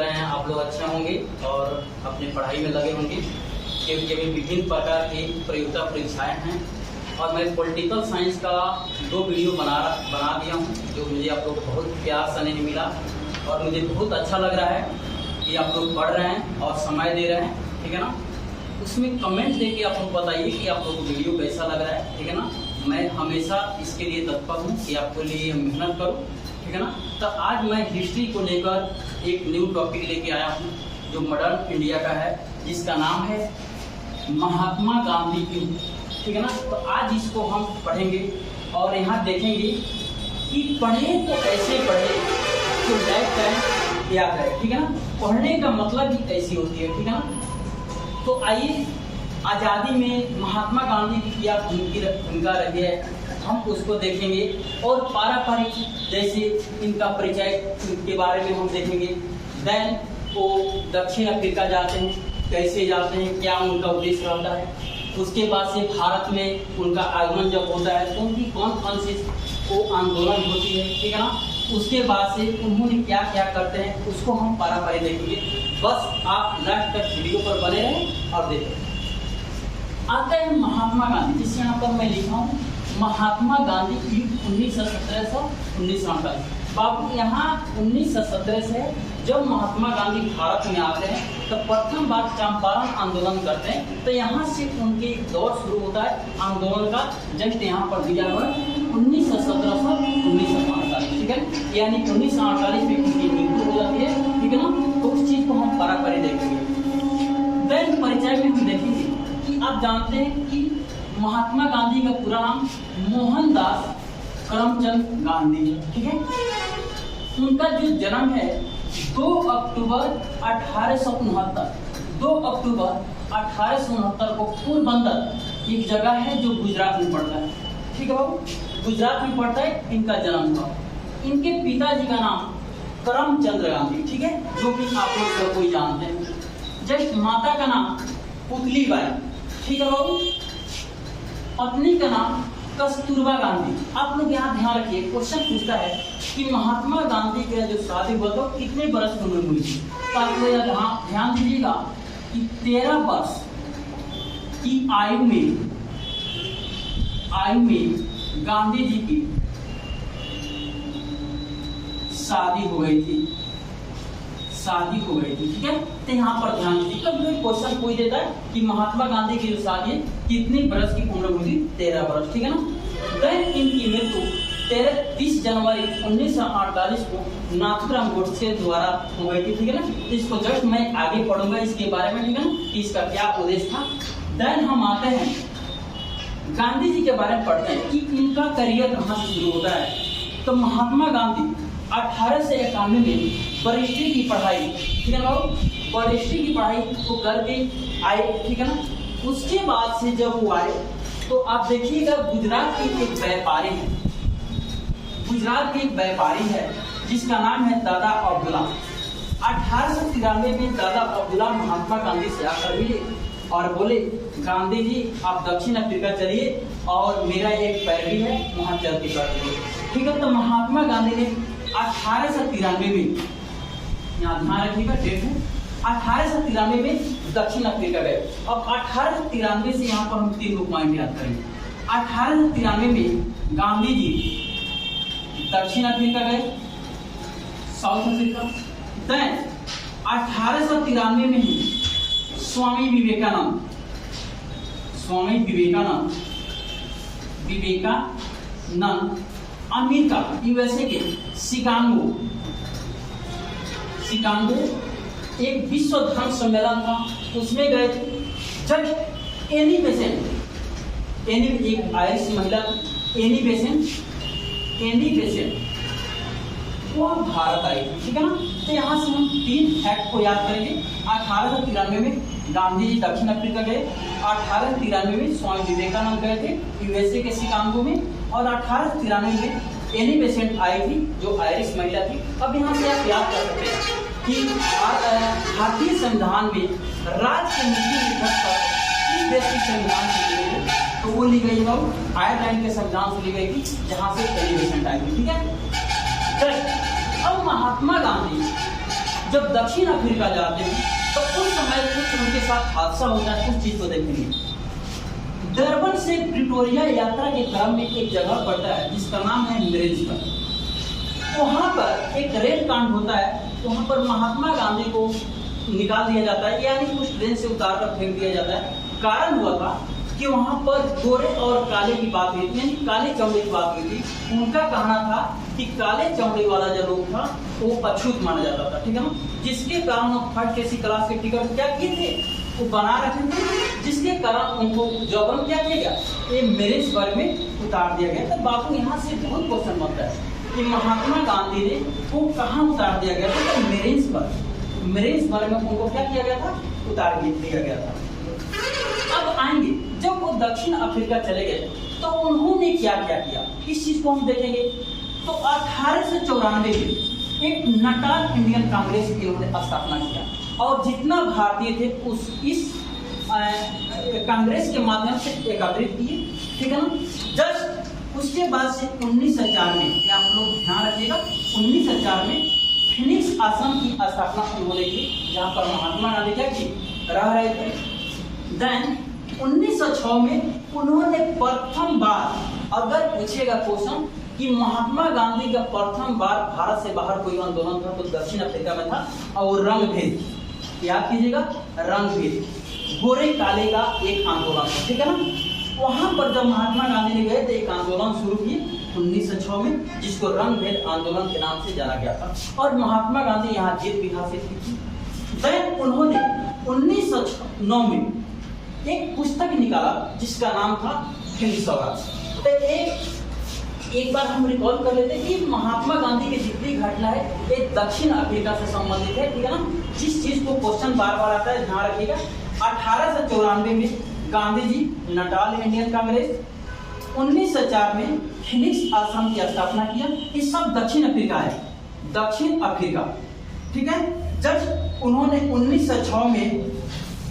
रहे हैं आप लोग अच्छे होंगे और अपनी पढ़ाई में लगे होंगे, क्योंकि अभी विभिन्न प्रकार की प्रतियोगिता परीक्षाएं हैं और मैं पॉलिटिकल साइंस का 2 वीडियो बना दिया हूं, जो मुझे आप लोग बहुत प्यार सने मिला और मुझे बहुत अच्छा लग रहा है कि आप लोग पढ़ रहे हैं और समय दे रहे हैं, ठीक है ना। उसमें कमेंट देके आप लोग बताइए कि आप लोग को वीडियो कैसा लग रहा है, ठीक है ना। मैं हमेशा इसके लिए तत्पर हूँ कि आपके लिए मेहनत करूँ, ठीक है ना। तो आज मैं हिस्ट्री को लेकर एक न्यू टॉपिक लेके आया हूँ जो मॉडर्न इंडिया का है, जिसका नाम है महात्मा गांधी की, ठीक है ना। तो आज इसको हम पढ़ेंगे और यहाँ देखेंगे कि पढ़े तो कैसे पढ़े तो लाइफ टाइम याद है, ठीक है ना। पढ़ने का मतलब ही ऐसी होती है, ठीक है ना। तो आइए आज़ादी में महात्मा गांधी की क्या भूमिका रही है हम उसको देखेंगे और पारंपरिक जैसे इनका परिचय के बारे में हम देखेंगे। देन वो दक्षिण अफ्रीका जाते हैं, कैसे जाते हैं, क्या उनका उद्देश्य रहता है। उसके बाद से भारत में उनका आगमन जब होता है तो उनकी कौन कौन सी वो आंदोलन होती है, ठीक है ना। उसके बाद से उन्होंने क्या क्या करते हैं उसको हम पारंपरिक देखेंगे। बस आप लास्ट तक वीडियो पर बने रहें और देखें। आते हैं महात्मा गांधी, जिस यहाँ पर मैं लिखा हूँ महात्मा गांधी की 1917 से 1948। बाबू यहाँ 1917 से जब महात्मा गांधी भारत में आते हैं तो प्रथम बार चंपारण आंदोलन करते हैं। तो यहाँ से उनके दौर शुरू होता है आंदोलन का। जस्ट यहाँ पर दिया हुआ है 1917 से 1948, ठीक है। यानी 1948 में उनकी मृत्यु हो जाती है, ठीक है ना। तो उस चीज को हम पारंपरिक देखेंगे। देन परिचय में हम देखेंगे कि आप जानते हैं कि महात्मा गांधी का पूरा नाम मोहनदास करमचंद गांधी है, ठीक है। उनका जो जन्म है 2 अक्टूबर 1869, 2 अक्टूबर 1869 को पोरबंदर एक जगह है जो गुजरात में पड़ता है, ठीक है बाबू। गुजरात में पड़ता है, इनका जन्म हुआ। इनके पिताजी का नाम करमचंद गांधी, ठीक है, जो कि आप लोग सब कोई जानते हैं। जस्ट माता का नाम पुतलीबाई, ठीक है बाबू। पत्नी का नाम कस्तूरबा गांधी। आप लोग यहाँ ध्यान रखिए, क्वेश्चन पूछता है कि महात्मा गांधी का जो शादी हुआ तो कितने वर्ष की उम्र हुई थी। तो आप लोग ध्यान दीजिएगा कि 13 वर्ष की आयु में गांधी जी की शादी हो गई थी, ठीक है। तो यहाँ पर ध्यान दीजिए, कभी क्वेश्चन कोई देता है कि महात्मा गांधी की जो शादी है कितने वर्ष की उम्र हुई थी, 13 वर्ष, ठीक है ना। देन इनकी मृत्यु 30 जनवरी 1948 को नाथूराम गोडसे द्वारा हो गई थी, ठीक है ना। इसको जस्ट मैं आगे पढ़ूंगा इसके बारे में, ठीक है ना, कि इसका क्या उद्देश्य था। देन हम आते हैं गांधी जी के बारे में पढ़ते हैं कि इनका करियर कहाँ से शुरू होता है। तो महात्मा गांधी 1891 में बरिस्ट्री की पढ़ाई, ठीक है ना, बरिस्ट्री की पढ़ाई को करके आए, ठीक है ना। उसके बाद से जब वो आए तो आप देखिएगा गुजरात के एक व्यापारी है, जिसका नाम है दादा अब्दुल्ला। 1893 में दादा अब्दुल्ला महात्मा गांधी से आकर मिले और बोले गांधी जी आप दक्षिण अफ्रीका चलिए और मेरा एक पैरवी है वहां चल के कर दीजिए, ठीक है। तो महात्मा गांधी ने 1893 में, यहाँ ध्यान रखिएगा डेट है, 1893 में दक्षिण अफ्रीका गए। अब 1893 से यहाँ पर हम 3 पॉइंट याद करेंगे। 1893 में गांधी जी दक्षिण अफ्रीका गए, साउथ अफ्रीका। देन 1893 में ही स्वामी विवेकानंद अमेरिका यूएसए के शिकागो एक विश्व धर्म सम्मेलन था, उसमें गए थे। जब एनी बेसेंट एक आयरिश महिला एनी बेसेंट वो भारत आई थी, ठीक है ना। तो यहाँ से हम 3 फैक्ट को याद करेंगे। 1893 में गांधी जी दक्षिण अफ्रीका गए, 1893 में स्वामी विवेकानंद गए थे यूएसए के शिकागो में, और 1893 में एनी बेसेंट आई थी जो आयरिश महिला थी। अब यहाँ से आप याद कर सकते हैं कि भारतीय संविधान में राज्य की नीति किस देश की संविधान से ली गई है, तो वो ली गई है आयरलैंड के संविधान से ली गई थी, जहाँ से एनी बेसेंट आई थी, ठीक है। अब महात्मा गांधी जब दक्षिण अफ्रीका जाते हैं तो उस समय कुछ उनके साथ हादसा होता है, उस चीज को देखेंगे। डरबन से प्रिटोरिया यात्रा के क्रम में एक जगह पड़ता है जिसका नाम है मिरेंसबर्ग। वहां पर एक रेल कांड होता है, वहां पर महात्मा गांधी को निकाल दिया जाता है, यानी उस ट्रेन से उतार कर फेंक दिया जाता है। कारण हुआ था कि वहां पर गोरे और काले की बात हुई थी, यानी काले चमड़े की बात हुई थी। उनका कहना था कि काले चमड़े वाला जो लोग था वो अछूत माना जाता था, ठीक है ना, जिसके कारण वो थर्ड केसी क्लास के टिकट क्या किए थे, वो बना रखे थे, जिसके कारण उनको जबरन क्या किया गया, ये मिरेंसबर्ग में उतार दिया गया। तो बापू यहाँ से बहुत क्वेश्चन बनता है कि महात्मा गांधी ने वो कहाँ उतार दिया गया था, तो मिरेंसबर्ग में उनको क्या किया गया था, उतार दिया गया था। अब आएंगे, जब वो दक्षिण अफ्रीका चले गए तो उन्होंने क्या क्या किया, इस चीज को हम देखेंगे। तो 1894 में एक नटाल इंडियन कांग्रेस की उन्होंने स्थापना किया और जितना भारतीय थे उस इस कांग्रेस के माध्यम से एकत्रित किए, ठीक है ना। जस्ट उसके बाद से 1904 में, आप लोग ध्यान रखिएगा, 1904 में फिनिक्स आश्रम की स्थापना उन्होंने की, जहां पर महात्मा गांधी क्या की रह रहे थे। देन 1906 में उन्होंने प्रथम बार, अगर पूछेगा क्वेश्चन कि महात्मा गांधी का प्रथम बार भारत से बाहर कोई आंदोलन था तो दक्षिण अफ्रीका में था, और रंग भेद, याद कीजिएगा, रंग भेद, गोरे काले का एक आंदोलन था, ठीक है ना। वहां पर जब महात्मा गांधी ने गए तो एक आंदोलन शुरू किए 1906 में, जिसको रंग भेद आंदोलन के नाम से जाना गया था, और महात्मा गांधी यहाँ जीत भी हासिल की थी। देन उन्होंने 1909 में एक पुस्तक निकाला जिसका नाम था हिंद स्वराज। तो एक बार हम रिकॉल कर लेते हैं कि महात्मा गांधी की जितनी घटना है ये दक्षिण अफ्रीका से संबंधित है, ठीक है ना। जिस चीज को क्वेश्चन बार बार आता है, ध्यान रखिएगा। 1894 में गांधी जी नटाल इंडियन कांग्रेस, 1904 में फिनिक्स आश्रम की स्थापना किया। ये सब दक्षिण अफ्रीका है, दक्षिण अफ्रीका, ठीक है। जब उन्होंने 1906 में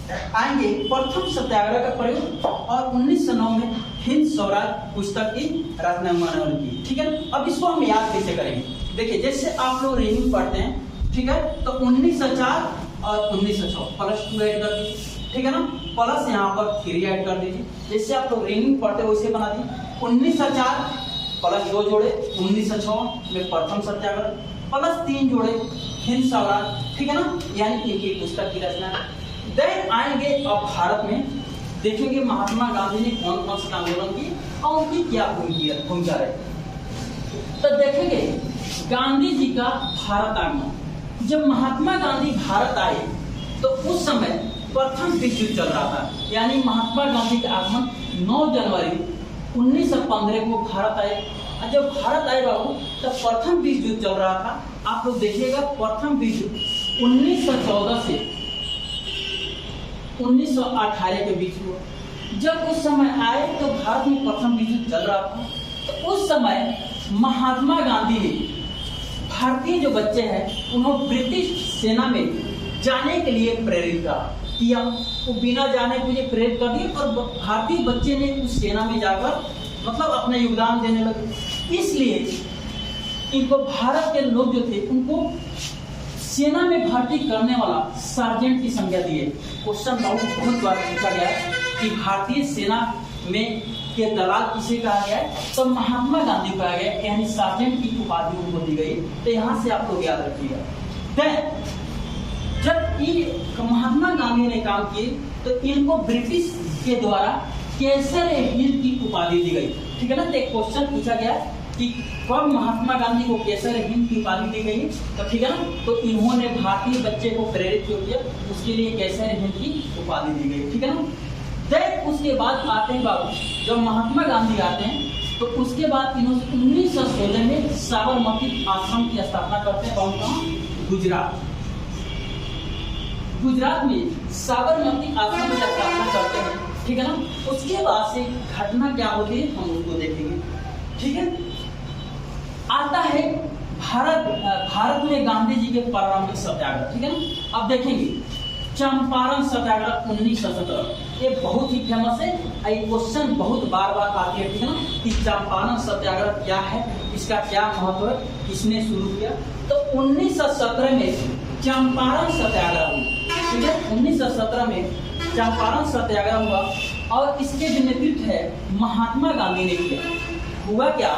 आएंगे प्रथम सत्याग्रह का प्रयोग, और 1909 में हिंद स्वराज पुस्तक की रचना की, ठीक है। अब इसको हम याद कैसे करेंगे, देखिए जैसे आप लोग रीडिंग पढ़ते हैं, ठीक है, तो 1904 और 1906 +2 ऐड कर दीजिए, ठीक है ना, प्लस यहाँ पर 3 ऐड कर दीजिए। जैसे आप लोग रीडिंग पढ़ते हो वैसे बना दीजिए। 1904 +2 जोड़े 1906 में प्रथम सत्याग्रह, +3 जोड़े हिंद स्वराज, ठीक है ना, यानी इनकी पुस्तक की रचना। देन आएंगे अब भारत में, देखेंगे महात्मा गांधी ने कौन कौन सा आंदोलन की और उनकी क्या भूमिका रही। तो देखेंगे गांधी जी का भारत आगमन। जब महात्मा गांधी भारत आए तो उस समय प्रथम विश्व युद्ध चल रहा था, यानी महात्मा गांधी का आगमन 9 जनवरी 1915 को भारत आए। और जब भारत आए बाबू तब प्रथम विश्व युद्ध चल रहा था। आप लोग देखिएगा, प्रथम विश्व युद्ध 1914 से 1918 के बीच हुआ। जब उस समय आए तो भारत में प्रथम विश्व युद्ध चल रहा था। तो उस समय महात्मा गांधी ने भारतीय जो बच्चे हैं उन्होंने ब्रिटिश सेना में जाने के लिए प्रेरित किया। वो बिना जाने मुझे प्रेरित कर दिए, और भारतीय बच्चे ने उस सेना में जाकर मतलब अपना योगदान देने लगे। इसलिए इनको भारत के लोग जो थे उनको सेना में भर्ती करने वाला सार्जेंट की संज्ञा दी है। क्वेश्चन बहुत बार पूछा गया है कि भारतीय सेना में के दलाल किसे कहा गया है, तो महात्मा गांधी को कहा गया, यानी सार्जेंट की उपाधि उनको दी गई। तो यहाँ से आप लोग याद रखिएगा। जब महात्मा गांधी ने काम किए तो इनको ब्रिटिश के द्वारा केसर-ए-हिंद की उपाधि दी गई, ठीक है ना। तो एक क्वेश्चन पूछा गया कि कब महात्मा गांधी को केसर-ए-हिंद की उपाधि दी गई, तो ठीक है ना, तो इन्होंने भारतीय बच्चे को प्रेरित क्यों किया, उसके लिए केसर-ए-हिंद की उपाधि दी गई, ठीक है ना। देन उसके बाद आते हैं बाबू, जब महात्मा गांधी आते हैं तो उसके बाद इन्होंने 1916 में साबरमती आश्रम की स्थापना करते हैं। कहाँ? गुजरात। गुजरात में साबरमती आश्रम की स्थापना करते हैं, ठीक है ना। उसके बाद से घटना क्या होती है हम उसको देखेंगे, ठीक है। आता है भारत में गांधी जी के प्रारंभिक सत्याग्रह, ठीक है ना। अब देखेंगे चंपारण सत्याग्रह 1917, ये बहुत ही फेमस है। ये क्वेश्चन बहुत बार बार आती है, ठीक है ना, कि चंपारण सत्याग्रह क्या है, इसका क्या महत्व है, किसने शुरू किया। तो 1917 में चंपारण सत्याग्रह हुआ, ठीक है। 1917 में चंपारण सत्याग्रह हुआ और इसके जो नेतृत्व है महात्मा गांधी ने किया। हुआ क्या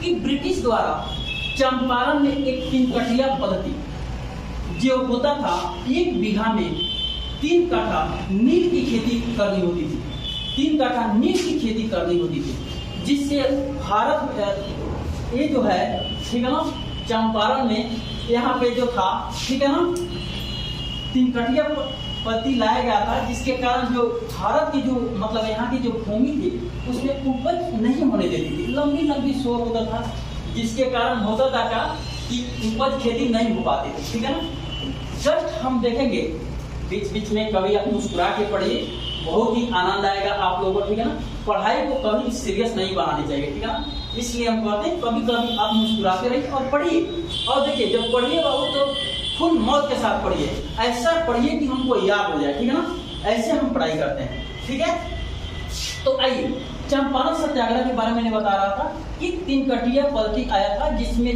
कि ब्रिटिश द्वारा चंपारण में एक 3 कठिया पद्धति जो होता था, 1 बीघा में 3 काठा नील की खेती करनी होती थी, 3 काठा नील की खेती करनी होती थी, जिससे भारत ये जो है, ठीक है ना, चंपारण में यहाँ पे जो था, ठीक है ना, 3 कठिया पद्धति लाया गया था, जिसके कारण जो भारत की जो मतलब यहाँ की जो भूमि थी उसमें उपज नहीं होने देती थी, लंबी लंबी शोर होता था, जिसके कारण होता था क्या कि उपज खेती नहीं हो पाती थी, ठीक है ना। जस्ट हम देखेंगे बीच बीच में, कभी आप मुस्कुरा के पढ़िए, बहुत ही आनंद आएगा आप लोगों को, ठीक है ना। पढ़ाई को कभी सीरियस नहीं बनानी चाहिए, ठीक है ना, इसलिए हम कहते हैं कभी कभी आप मुस्कुराते रहिए और पढ़िए। और देखिए जब पढ़िए बाबू तो फुल मौज के साथ पढ़िए, ऐसा पढ़िए कि हमको याद हो जाए, ठीक है ना, ऐसे हम पढ़ाई करते हैं, ठीक है। तो आइए चंपारण सत्याग्रह के बारे में मैंने बता रहा था कि 3 कठिया पद्धति आया था, जिसमें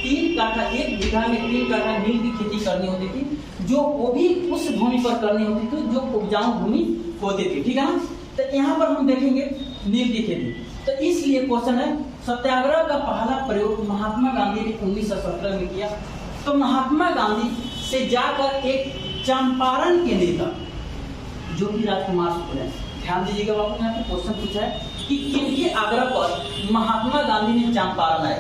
3 काठा 1 बीघा में 3 काठा नील की खेती करनी होती थी, जो वो भी उस भूमि पर करनी होती थी जो उपजाऊ भूमि होती थी, ठीक है ना। तो यहाँ पर हम देखेंगे नील की खेती, तो इसलिए क्वेश्चन है सत्याग्रह का पहला प्रयोग महात्मा गांधी ने 1917 में किया। तो महात्मा गांधी से जाकर एक चंपारण के नेता जो कि राजकुमार शुक्ल है, ध्यान दीजिएगा बाबू, यहाँ पे क्वेश्चन पूछा है कि किनके आग्रह पर महात्मा गांधी ने चंपारण आए।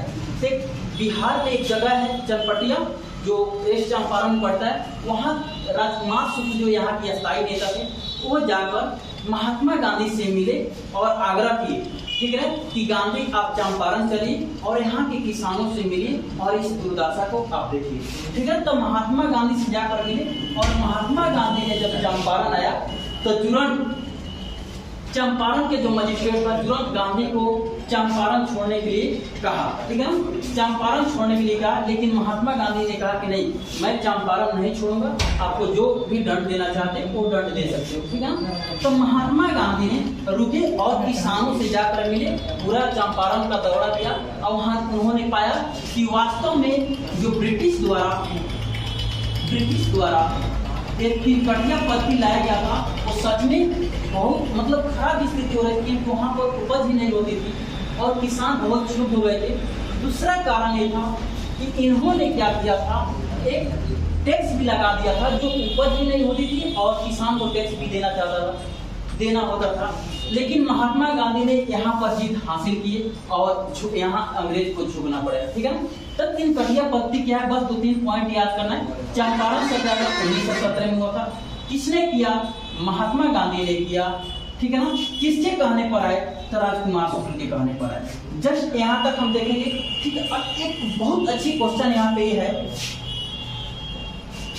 बिहार में एक जगह है चनपटिया, जो वेस्ट चंपारण में पड़ता है, वहाँ राजकुमार शुक्ल जो यहाँ के स्थायी नेता थे, वो जाकर महात्मा गांधी से मिले और आग्रह किए, ठीक है, कि गांधी आप चंपारण चलिए और यहाँ के किसानों से मिलिए और इस दुर्दशा को आप देखिए, ठीक है। तो महात्मा गांधी से जाकर मिले और महात्मा गांधी ने जब चंपारण आया तो तुरंत चंपारण के जो मजिस्ट्रेट था तुरंत गांधी को चंपारण छोड़ने के लिए कहा, ठीक है, चंपारण छोड़ने के लिए कहा। लेकिन महात्मा गांधी ने कहा कि नहीं, मैं चंपारण नहीं छोड़ूंगा, आपको जो भी दंड देना चाहते हैं वो दंड दे सकते हो, ठीक है। तो महात्मा गांधी ने रुके और किसानों से जाकर मिले, पूरा चंपारण का दौरा किया और वहाँ उन्होंने पाया कि वास्तव में जो ब्रिटिश द्वारा एक 3 कठिया पद्धति लाया गया था, वो सच में बहुत मतलब खराब स्थिति हो रही थी, वहाँ पर उपज ही नहीं होती थी और किसान बहुत क्षुब्ध हो गए थे। दूसरा कारण ये था कि इन्होंने क्या किया था, एक टैक्स भी लगा दिया था, जो उपज भी नहीं होती थी और किसान को टैक्स भी देना होता था। लेकिन महात्मा गांधी ने यहाँ पर जीत हासिल की और यहाँ अंग्रेज को झुकना पड़ा, ठीक है ना। तब 3 कठिया पद्धति क्या है, बस 2-3 पॉइंट याद करना है। चंपारण सत्याग्रह 1917 में हुआ था, किसने किया, महात्मा गांधी ने किया, ठीक है ना। किसके कहने पर आए, तो राजकुमार शुक्ल के कहने पर आए। जस्ट यहाँ तक हम देखेंगे, ठीक है। और एक बहुत अच्छी क्वेश्चन यहाँ पे है,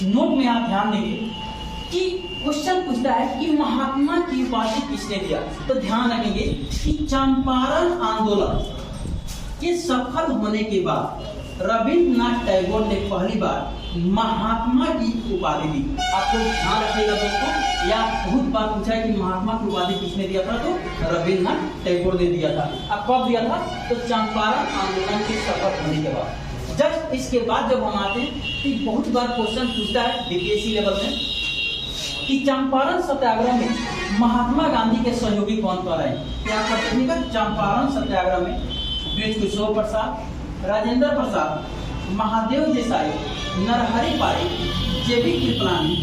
नोट में आप ध्यान देंगे कि क्वेश्चन पूछता है कि महात्मा की उपाधि किसने दिया। तो ध्यान रखेंगे कि चंपारण आंदोलन के सफल होने के बाद रविन्द्रनाथ टैगोर ने पहली बार महात्मा की उपाधि दी। आपको ध्यान रखिएगा दोस्तों, या बहुत बार पूछा है कि महात्मा की उपाधि किसने दिया था, तो रविन्द्रनाथ टैगोर ने दिया था। अब कब दिया था, तो चंपारण आंदोलन के सफल होने के बाद। जब इसके बाद जब हम आते हैं तो बहुत बार क्वेश्चन पूछता है बीपीएससी लेवल में कि चंपारण सत्याग्रह में महात्मा गांधी के सहयोगी कौन कौन है। क्या करते थे, चंपारण सत्याग्रह में ब्रिज किशोर प्रसाद, राजेंद्र प्रसाद, महादेव देसाई, नरहरि पारिक, जेबी कृपलानी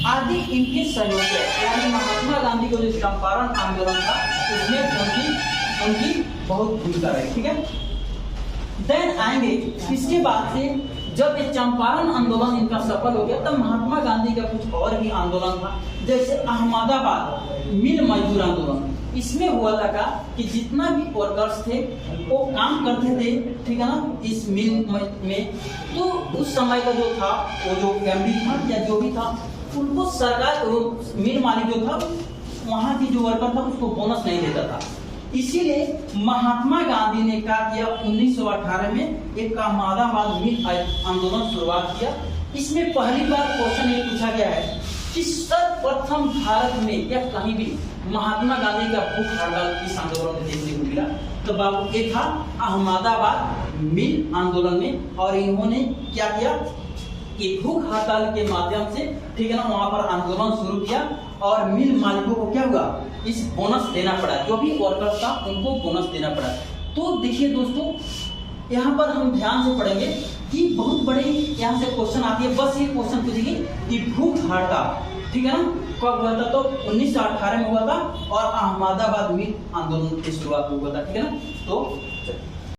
आदि इनके सहयोगी है। यानी महात्मा गांधी को जो चंपारण आंदोलन था उसमें उनकी बहुत भूमिका रही, ठीक है। देन आएंगे इसके बाद से जब ये चंपारण आंदोलन इनका सफल हो गया, तब महात्मा गांधी का कुछ और भी आंदोलन था, जैसे अहमदाबाद मिल मजदूर आंदोलन। इसमें हुआ था कि जितना भी वर्कर्स थे वो काम करते थे, ठीक है ना, इस मिल में। तो उस समय का जो था, वो जो एमडी था या जो भी था, उनको सरकार, मिल मालिक जो था वहाँ की जो वर्कर था उसको बोनस नहीं देता था। इसीलिए महात्मा गांधी ने क्या किया, 1918 में एक अहमदाबाद मिल आंदोलन शुरुआत किया। इसमें पहली बार क्वेश्चन ये पूछा गया है कि सर्वप्रथम भारत में या कहीं भी महात्मा गांधी का भूख हड़ताल किस आंदोलन में देखने को मिला, तो बाबू ये था अहमदाबाद मिल आंदोलन में। और इन्होंने क्या किया, ये भूख हड़ताल के माध्यम से, ठीक है ना, वहां पर आंदोलन शुरू किया और मिल मालिकों को क्या हुआ, इस बोनस देना पड़ा, जो भी वर्कर्स था उनको बोनस देना पड़ा। तो देखिए दोस्तों, यहाँ पर हम ध्यान से पढ़ेंगे कि बहुत बड़े यहाँ से क्वेश्चन आती है, बस ये क्वेश्चन पूछेगी कि भूख हड़ताल, ठीक है ना, कब हुआ था, तो 1918 में हुआ था और अहमदाबाद मिल आंदोलन की शुरुआत हुआ था, ठीक है ना। तो